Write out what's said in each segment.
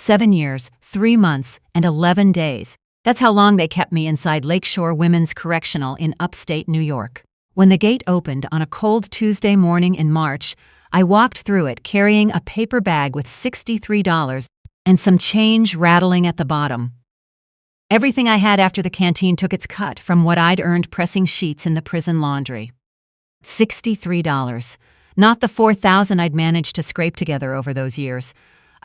7 years, 3 months, and 11 days. That's how long they kept me inside Lakeshore Women's Correctional in upstate New York. When the gate opened on a cold Tuesday morning in March, I walked through it carrying a paper bag with $63 and some change rattling at the bottom. Everything I had after the canteen took its cut from what I'd earned pressing sheets in the prison laundry. $63. Not the $4,000 I'd managed to scrape together over those years.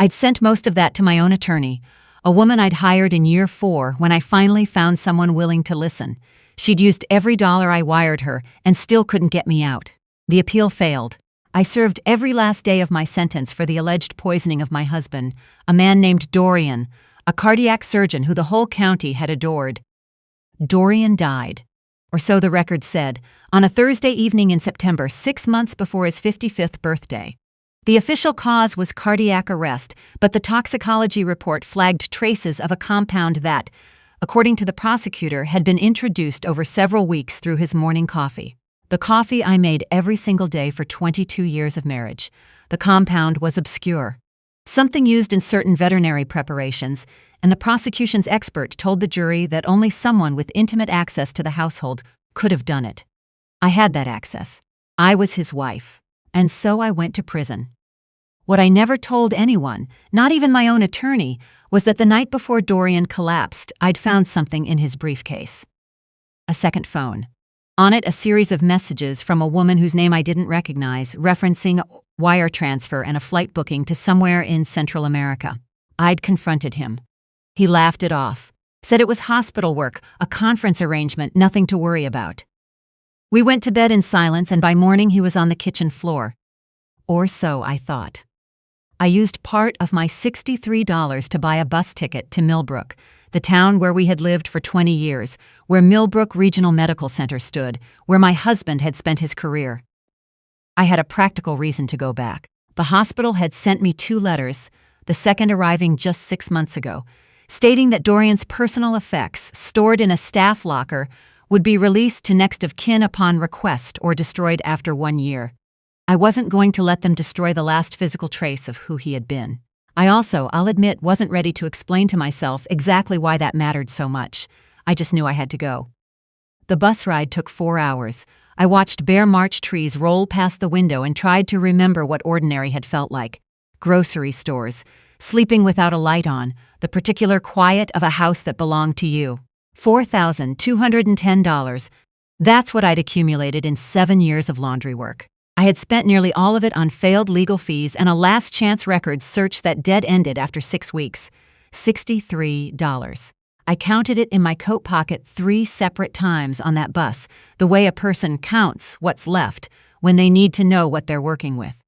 I'd sent most of that to my own attorney, a woman I'd hired in year 4 when I finally found someone willing to listen. She'd used every dollar I wired her and still couldn't get me out. The appeal failed. I served every last day of my sentence for the alleged poisoning of my husband, a man named Dorian, a cardiac surgeon who the whole county had adored. Dorian died, or so the record said, on a Thursday evening in September, 6 months before his 55th birthday. The official cause was cardiac arrest, but the toxicology report flagged traces of a compound that, according to the prosecutor, had been introduced over several weeks through his morning coffee. The coffee I made every single day for 22 years of marriage. The compound was obscure. Something used in certain veterinary preparations, and the prosecution's expert told the jury that only someone with intimate access to the household could have done it. I had that access. I was his wife, and so I went to prison. What I never told anyone, not even my own attorney, was that the night before Dorian collapsed, I'd found something in his briefcase. A second phone. On it, a series of messages from a woman whose name I didn't recognize, referencing wire transfer and a flight booking to somewhere in Central America. I'd confronted him. He laughed it off, said it was hospital work, a conference arrangement, nothing to worry about. We went to bed in silence, and by morning he was on the kitchen floor. Or so I thought. I used part of my $63 to buy a bus ticket to Millbrook, the town where we had lived for 20 years, where Millbrook Regional Medical Center stood, where my husband had spent his career. I had a practical reason to go back. The hospital had sent me 2 letters, the second arriving just 6 months ago, stating that Dorian's personal effects, stored in a staff locker, would be released to next of kin upon request or destroyed after 1 year. I wasn't going to let them destroy the last physical trace of who he had been. I also, I'll admit, wasn't ready to explain to myself exactly why that mattered so much. I just knew I had to go. The bus ride took 4 hours. I watched bare March trees roll past the window and tried to remember what ordinary had felt like. Grocery stores, sleeping without a light on, the particular quiet of a house that belonged to you. $4,210. That's what I'd accumulated in 7 years of laundry work. I had spent nearly all of it on failed legal fees and a last-chance records search that dead-ended after 6 weeks. $63. I counted it in my coat pocket 3 separate times on that bus, the way a person counts what's left when they need to know what they're working with.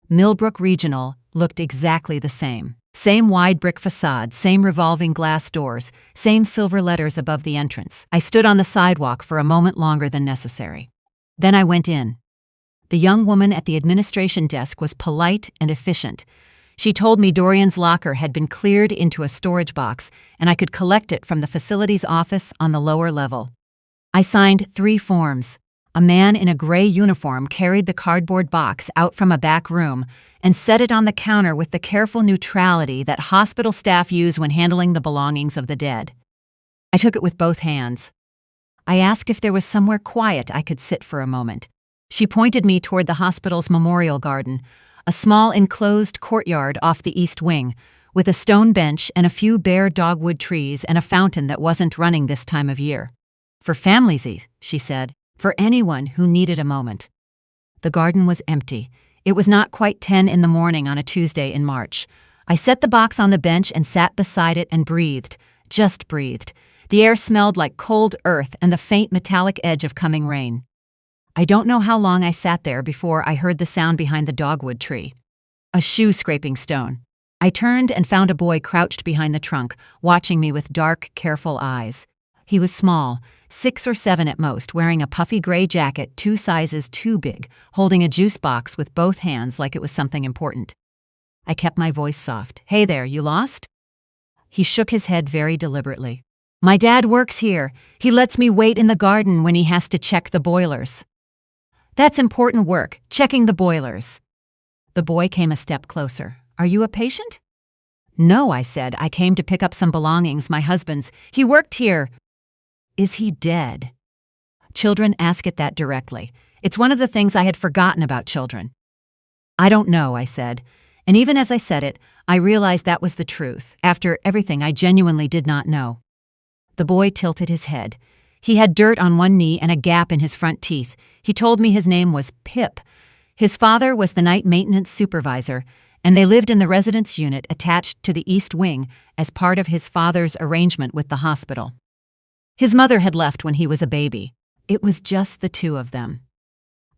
Millbrook Regional looked exactly the same. Same wide brick facade, same revolving glass doors, same silver letters above the entrance. I stood on the sidewalk for a moment longer than necessary. Then I went in. The young woman at the administration desk was polite and efficient. She told me Dorian's locker had been cleared into a storage box and I could collect it from the facility's office on the lower level. I signed 3 forms. A man in a gray uniform carried the cardboard box out from a back room and set it on the counter with the careful neutrality that hospital staff use when handling the belongings of the dead. I took it with both hands. I asked if there was somewhere quiet I could sit for a moment. She pointed me toward the hospital's memorial garden, a small enclosed courtyard off the east wing, with a stone bench and a few bare dogwood trees and a fountain that wasn't running this time of year. For families, she said, for anyone who needed a moment. The garden was empty. It was not quite 10 in the morning on a Tuesday in March. I set the box on the bench and sat beside it and breathed, just breathed. The air smelled like cold earth and the faint metallic edge of coming rain. I don't know how long I sat there before I heard the sound behind the dogwood tree. A shoe scraping stone. I turned and found a boy crouched behind the trunk, watching me with dark, careful eyes. He was small, 6 or 7 at most, wearing a puffy gray jacket 2 sizes too big, holding a juice box with both hands like it was something important. I kept my voice soft. "Hey there, you lost?" He shook his head very deliberately. "My dad works here. He lets me wait in the garden when he has to check the boilers." "That's important work, checking the boilers." The boy came a step closer. "Are you a patient?" "No," I said. "I came to pick up some belongings, my husband's. He worked here." "Is he dead?" Children ask it that directly. It's one of the things I had forgotten about children. "I don't know," I said. And even as I said it, I realized that was the truth. After everything, I genuinely did not know. The boy tilted his head. He had dirt on one knee and a gap in his front teeth. He told me his name was Pip. His father was the night maintenance supervisor, and they lived in the residence unit attached to the East Wing as part of his father's arrangement with the hospital. His mother had left when he was a baby. It was just the two of them.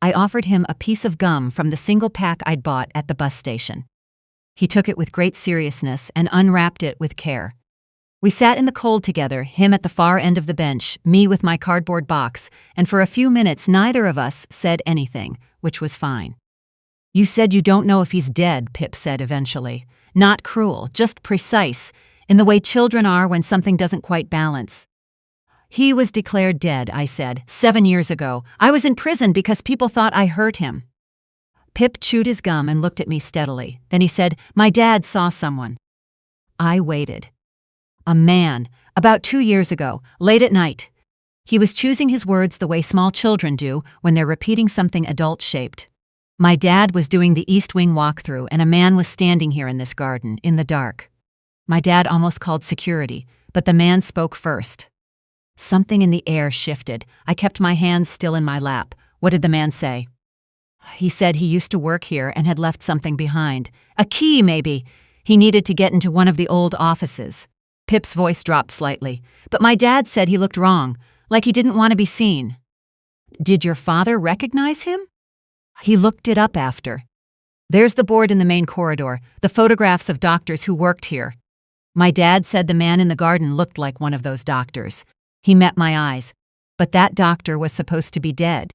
I offered him a piece of gum from the single pack I'd bought at the bus station. He took it with great seriousness and unwrapped it with care. We sat in the cold together, him at the far end of the bench, me with my cardboard box, and for a few minutes neither of us said anything, which was fine. "You said you don't know if he's dead," Pip said eventually. "Not cruel, just precise, in the way children are when something doesn't quite balance." "He was declared dead," I said, 7 years ago. I was in prison because people thought I hurt him." Pip chewed his gum and looked at me steadily. Then he said, "My dad saw someone." I waited. "A man, about 2 years ago, late at night." He was choosing his words the way small children do when they're repeating something adult-shaped. "My dad was doing the East Wing walkthrough and a man was standing here in this garden, in the dark." My dad almost called security, but the man spoke first. Something in the air shifted. I kept my hands still in my lap. What did the man say? "He said he used to work here and had left something behind. A key, maybe. He needed to get into one of the old offices." Pip's voice dropped slightly. "But my dad said he looked wrong, like he didn't want to be seen." "Did your father recognize him?" "He looked it up after. There's the board in the main corridor, the photographs of doctors who worked here. My dad said the man in the garden looked like one of those doctors. He met my eyes, but that doctor was supposed to be dead."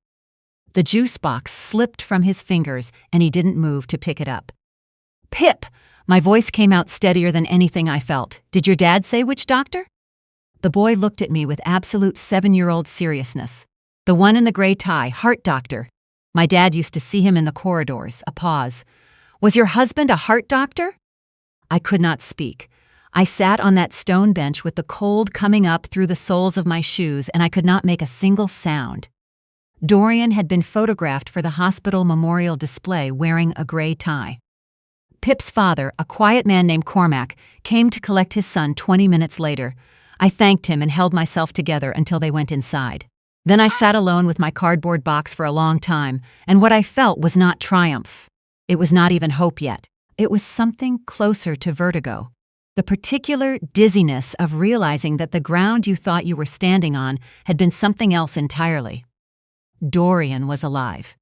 The juice box slipped from his fingers and he didn't move to pick it up. "Pip!" My voice came out steadier than anything I felt. "Did your dad say which doctor?" The boy looked at me with absolute 7-year-old seriousness. "The one in the gray tie, heart doctor. My dad used to see him in the corridors." A pause. "Was your husband a heart doctor?" I could not speak. I sat on that stone bench with the cold coming up through the soles of my shoes and I could not make a single sound. Dorian had been photographed for the hospital memorial display wearing a gray tie. Pip's father, a quiet man named Cormac, came to collect his son 20 minutes later. I thanked him and held myself together until they went inside. Then I sat alone with my cardboard box for a long time, and what I felt was not triumph. It was not even hope yet. It was something closer to vertigo. The particular dizziness of realizing that the ground you thought you were standing on had been something else entirely. Dorian was alive.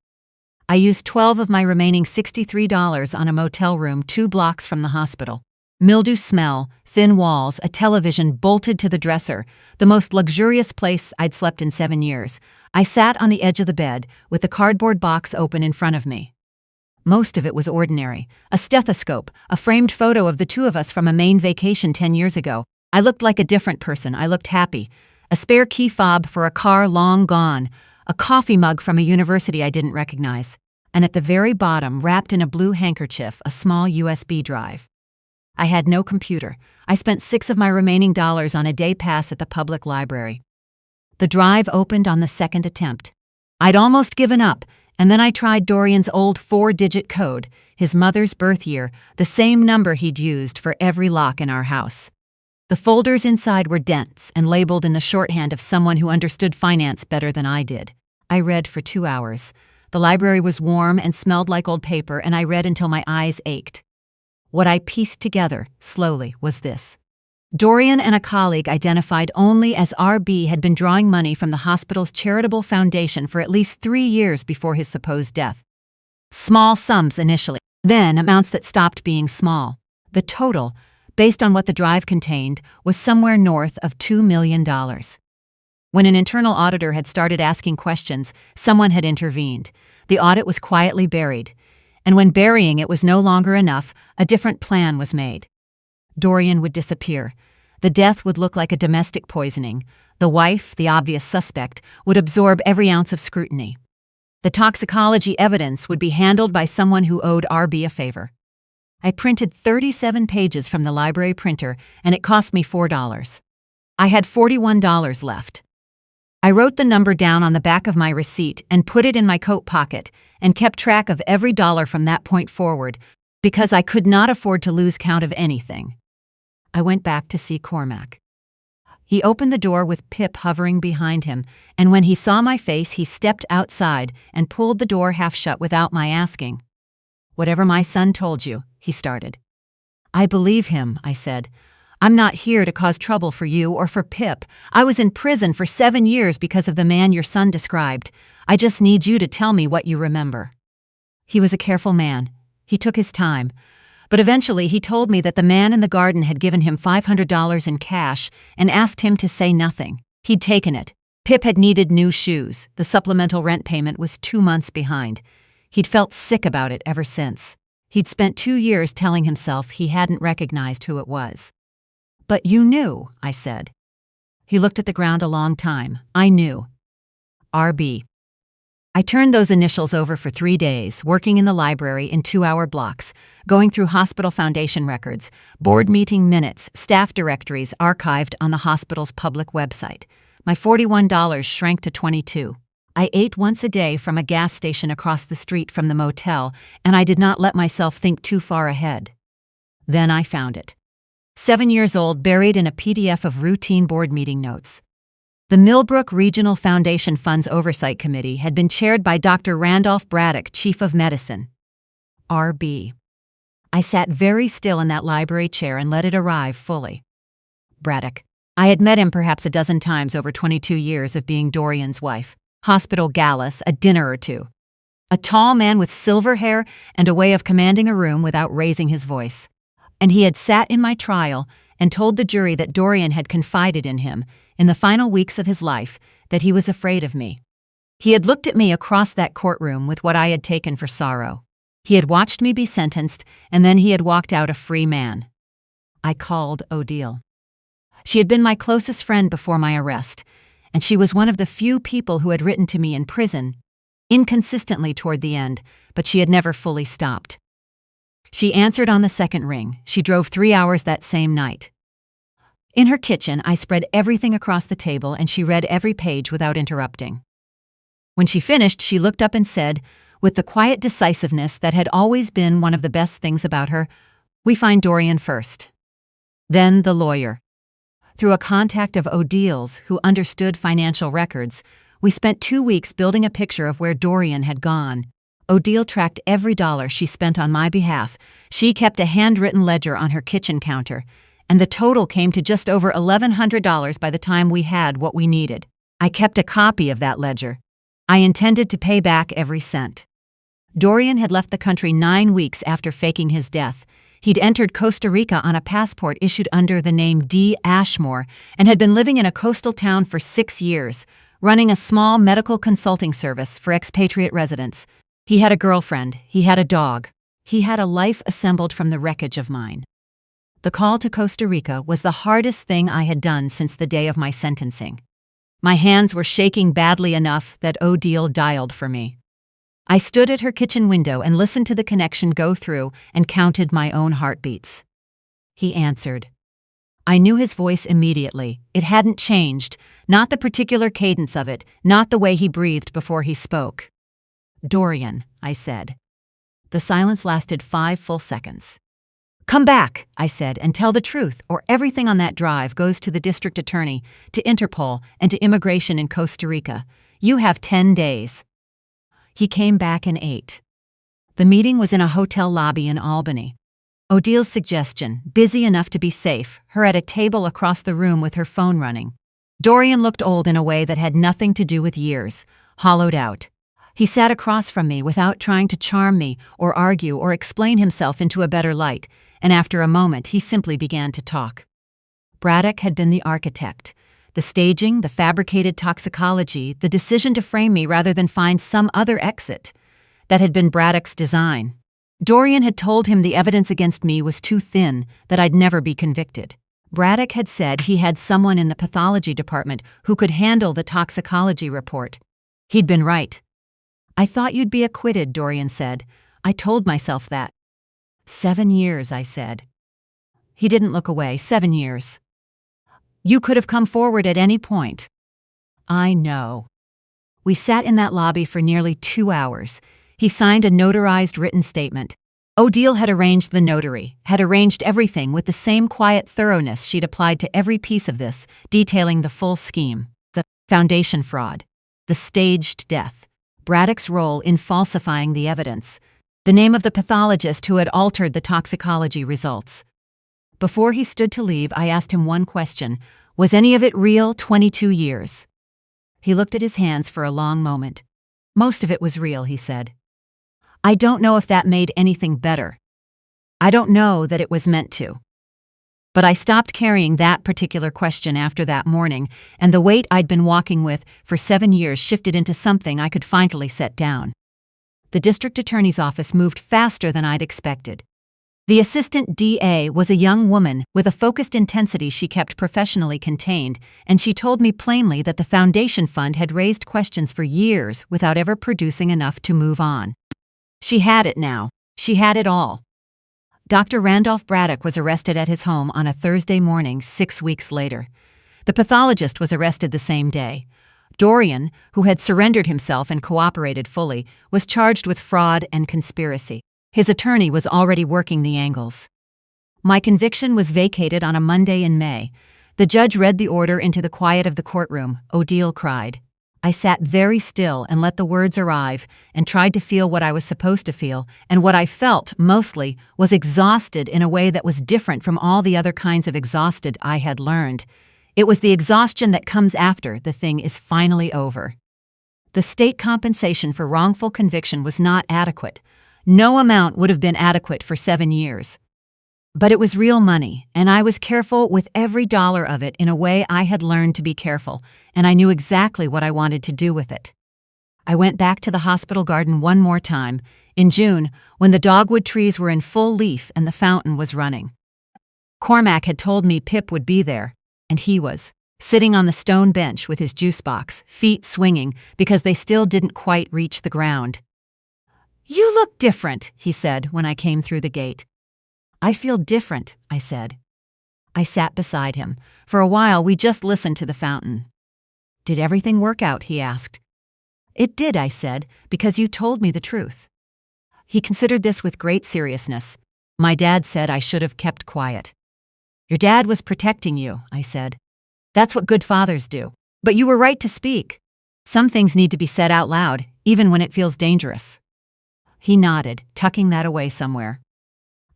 I used 12 of my remaining $63 on a motel room 2 blocks from the hospital. Mildew smell, thin walls, a television bolted to the dresser, the most luxurious place I'd slept in 7 years. I sat on the edge of the bed with the cardboard box open in front of me. Most of it was ordinary. A stethoscope, a framed photo of the two of us from a Maine vacation 10 years ago. I looked like a different person. I looked happy. A spare key fob for a car long gone. A coffee mug from a university I didn't recognize. And at the very bottom, wrapped in a blue handkerchief, a small USB drive. I had no computer. I spent 6 of my remaining dollars on a day pass at the public library. The drive opened on the second attempt. I'd almost given up, and then I tried Dorian's old 4-digit code, his mother's birth year, the same number he'd used for every lock in our house. The folders inside were dense and labeled in the shorthand of someone who understood finance better than I did. I read for 2 hours. The library was warm and smelled like old paper, and I read until my eyes ached. What I pieced together, slowly, was this. Dorian and a colleague identified only as RB had been drawing money from the hospital's charitable foundation for at least 3 years before his supposed death. Small sums initially, then amounts that stopped being small. The total, based on what the drive contained, was somewhere north of $2 million. When an internal auditor had started asking questions, someone had intervened. The audit was quietly buried. And when burying it was no longer enough, a different plan was made. Dorian would disappear. The death would look like a domestic poisoning. The wife, the obvious suspect, would absorb every ounce of scrutiny. The toxicology evidence would be handled by someone who owed RB a favor. I printed 37 pages from the library printer, and it cost me $4. I had $41 left. I wrote the number down on the back of my receipt and put it in my coat pocket and kept track of every dollar from that point forward because I could not afford to lose count of anything. I went back to see Cormac. He opened the door with Pip hovering behind him, and when he saw my face, he stepped outside and pulled the door half shut without my asking. "Whatever my son told you," he started. "I believe him," I said. "I'm not here to cause trouble for you or for Pip. I was in prison for 7 years because of the man your son described. I just need you to tell me what you remember." He was a careful man. He took his time. But eventually he told me that the man in the garden had given him $500 in cash and asked him to say nothing. He'd taken it. Pip had needed new shoes. The supplemental rent payment was 2 months behind. He'd felt sick about it ever since. He'd spent 2 years telling himself he hadn't recognized who it was. "But you knew," I said. He looked at the ground a long time. "I knew. RB." I turned those initials over for 3 days, working in the library in 2-hour blocks, going through hospital foundation records, board meeting minutes, staff directories archived on the hospital's public website. My $41 shrank to $22. I ate once a day from a gas station across the street from the motel, and I did not let myself think too far ahead. Then I found it. 7 years old, buried in a PDF of routine board meeting notes. The Millbrook Regional Foundation Funds Oversight Committee had been chaired by Dr. Randolph Braddock, Chief of Medicine. RB. I sat very still in that library chair and let it arrive fully. Braddock. I had met him perhaps a dozen times over 22 years of being Dorian's wife. Hospital galas, a dinner or two. A tall man with silver hair and a way of commanding a room without raising his voice. And he had sat in my trial and told the jury that Dorian had confided in him, in the final weeks of his life, that he was afraid of me. He had looked at me across that courtroom with what I had taken for sorrow. He had watched me be sentenced, and then he had walked out a free man. I called Odile. She had been my closest friend before my arrest, and she was one of the few people who had written to me in prison, inconsistently toward the end, but she had never fully stopped. She answered on the second ring. She drove 3 hours that same night. In her kitchen, I spread everything across the table and she read every page without interrupting. When she finished, she looked up and said, with the quiet decisiveness that had always been one of the best things about her, "We find Dorian first." Then the lawyer. Through a contact of Odile's, who understood financial records, we spent 2 weeks building a picture of where Dorian had gone. Odile tracked every dollar she spent on my behalf. She kept a handwritten ledger on her kitchen counter, and the total came to just over $1,100 by the time we had what we needed. I kept a copy of that ledger. I intended to pay back every cent. Dorian had left the country 9 weeks after faking his death. He'd entered Costa Rica on a passport issued under the name D. Ashmore and had been living in a coastal town for 6 years, running a small medical consulting service for expatriate residents. He had a girlfriend. He had a dog. He had a life assembled from the wreckage of mine. The call to Costa Rica was the hardest thing I had done since the day of my sentencing. My hands were shaking badly enough that Odile dialed for me. I stood at her kitchen window and listened to the connection go through and counted my own heartbeats. He answered. I knew his voice immediately. It hadn't changed, not the particular cadence of it, not the way he breathed before he spoke. "Dorian," I said. The silence lasted 5 full seconds. "Come back," I said, "and tell the truth, or everything on that drive goes to the district attorney, to Interpol, and to immigration in Costa Rica. You have 10 days. He came back and ate. The meeting was in a hotel lobby in Albany. Odile's suggestion, busy enough to be safe, her at a table across the room with her phone running. Dorian looked old in a way that had nothing to do with years, hollowed out. He sat across from me without trying to charm me or argue or explain himself into a better light, and after a moment he simply began to talk. Braddock had been the architect. The staging, the fabricated toxicology, the decision to frame me rather than find some other exit. That had been Braddock's design. Dorian had told him the evidence against me was too thin, that I'd never be convicted. Braddock had said he had someone in the pathology department who could handle the toxicology report. He'd been right. "I thought you'd be acquitted," Dorian said. "I told myself that." 7 years, I said. He didn't look away. 7 years. You could have come forward at any point. I know. We sat in that lobby for nearly 2 hours. He signed a notarized written statement. Odile had arranged the notary, had arranged everything with the same quiet thoroughness she'd applied to every piece of this, detailing the full scheme, the foundation fraud, the staged death, Braddock's role in falsifying the evidence, the name of the pathologist who had altered the toxicology results. Before he stood to leave, I asked him one question. Was any of it real? 22 years. He looked at his hands for a long moment. Most of it was real, he said. I don't know if that made anything better. I don't know that it was meant to. But I stopped carrying that particular question after that morning, and the weight I'd been walking with for 7 years shifted into something I could finally set down. The district attorney's office moved faster than I'd expected. The assistant DA was a young woman with a focused intensity she kept professionally contained, and she told me plainly that the foundation fund had raised questions for years without ever producing enough to move on. She had it now. She had it all. Dr. Randolph Braddock was arrested at his home on a Thursday morning 6 weeks later. The pathologist was arrested the same day. Dorian, who had surrendered himself and cooperated fully, was charged with fraud and conspiracy. His attorney was already working the angles. My conviction was vacated on a Monday in May. The judge read the order into the quiet of the courtroom. Odile cried. I sat very still and let the words arrive and tried to feel what I was supposed to feel, and what I felt, mostly, was exhausted in a way that was different from all the other kinds of exhausted I had learned. It was the exhaustion that comes after the thing is finally over. The state compensation for wrongful conviction was not adequate. No amount would have been adequate for 7 years. But it was real money, and I was careful with every dollar of it in a way I had learned to be careful, and I knew exactly what I wanted to do with it. I went back to the hospital garden one more time, in June, when the dogwood trees were in full leaf and the fountain was running. Cormac had told me Pip would be there, and he was, sitting on the stone bench with his juice box, feet swinging because they still didn't quite reach the ground. You look different, he said when I came through the gate. I feel different, I said. I sat beside him. For a while, we just listened to the fountain. Did everything work out? He asked. It did, I said, because you told me the truth. He considered this with great seriousness. My dad said I should have kept quiet. Your dad was protecting you, I said. That's what good fathers do. But you were right to speak. Some things need to be said out loud, even when it feels dangerous. He nodded, tucking that away somewhere.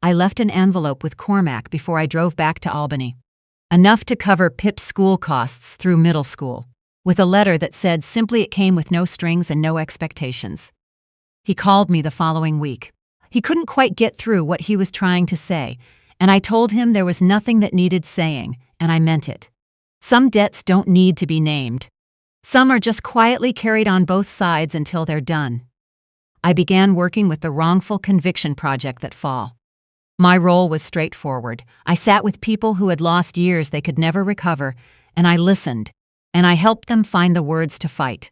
I left an envelope with Cormac before I drove back to Albany. Enough to cover Pip's school costs through middle school, with a letter that said simply it came with no strings and no expectations. He called me the following week. He couldn't quite get through what he was trying to say, and I told him there was nothing that needed saying, and I meant it. Some debts don't need to be named. Some are just quietly carried on both sides until they're done. I began working with the Wrongful Conviction Project that fall. My role was straightforward. I sat with people who had lost years they could never recover, and I listened, and I helped them find the words to fight.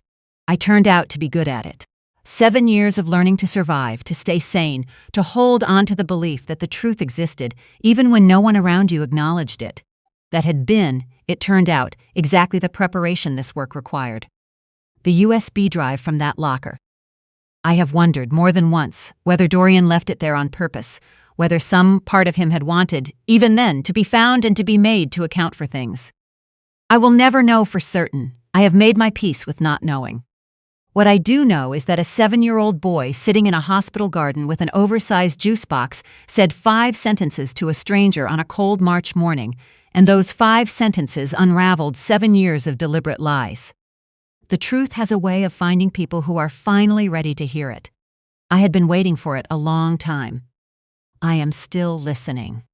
I turned out to be good at it. 7 years of learning to survive, to stay sane, to hold on to the belief that the truth existed, even when no one around you acknowledged it. That had been, it turned out, exactly the preparation this work required. The USB drive from that locker. I have wondered more than once whether Dorian left it there on purpose, whether some part of him had wanted, even then, to be found and to be made to account for things. I will never know for certain. I have made my peace with not knowing. What I do know is that a 7-year-old boy sitting in a hospital garden with an oversized juice box said 5 sentences to a stranger on a cold March morning, and those 5 sentences unraveled 7 years of deliberate lies. The truth has a way of finding people who are finally ready to hear it. I had been waiting for it a long time. I am still listening.